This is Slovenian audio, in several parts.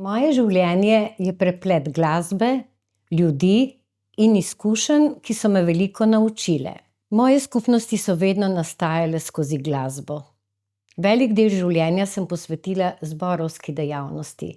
Moje življenje je preplet glasbe, ljudi in izkušenj, ki so me veliko naučile. Moje skupnosti so vedno nastajale skozi glasbo. Velik del življenja sem posvetila zborovski dejavnosti.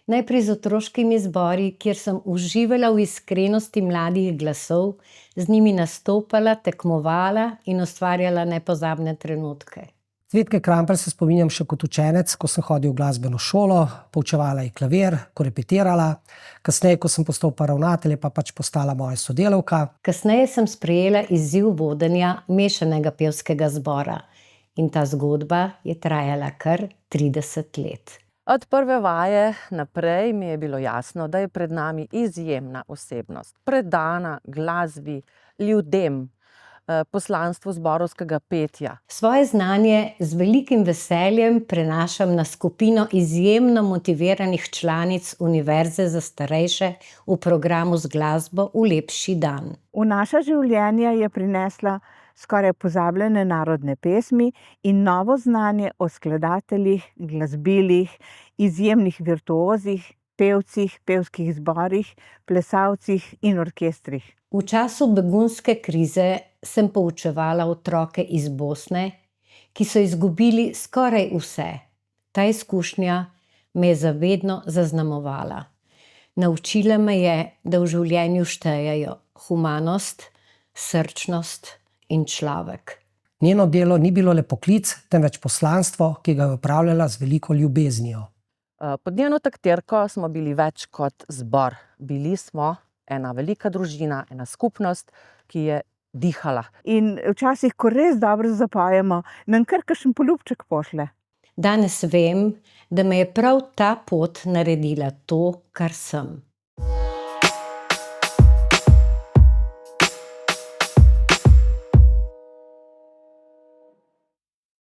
Najprej z otroškimi zbori, kjer sem uživala v iskrenosti mladih glasov, z njimi nastopala, tekmovala in ustvarjala nepozabne trenutke. Cvetke Krampelj se spominjam še kot učenec, ko sem hodil v glasbeno šolo, poučevala je klavir, ko repetirala. Kasneje, ko sem postal pa ravnatelj, je pa pač postala moja sodelavka. Kasneje sem sprejela izziv vodenja mešanega pevskega zbora in ta zgodba je trajala kar 30 let. Od prve vaje naprej mi je bilo jasno, da je pred nami izjemna osebnost, predana glasbi, ljudem, poslanstvu zborovskega petja. Svoje znanje z velikim veseljem prenašam na skupino izjemno motiviranih članic Univerze za starejše v programu Z glasbo v lepši dan. V naša življenja je prinesla skoraj pozabljene narodne pesmi in novo znanje o skladateljih, glasbilih, izjemnih virtuozih, pevcih, pevskih zborih, plesalcih in orkestrih. V času begunske krize sem poučevala otroke iz Bosne, ki so izgubili skoraj vse. Ta izkušnja me je zavedno zaznamovala. Naučila me je, da v življenju štejejo humanost, srčnost in človek. Njeno delo ni bilo le poklic, temveč poslanstvo, ki ga je opravljala z veliko ljubeznijo. Pod njeno taktirko smo bili več kot zbor. Bili smo ena velika družina, ena skupnost, ki je dihala. In včasih, ko res dobro zapojemo, nam kar kakšen poljubček pošlje. Danes vem, da me je prav ta pot naredila to, kar sem.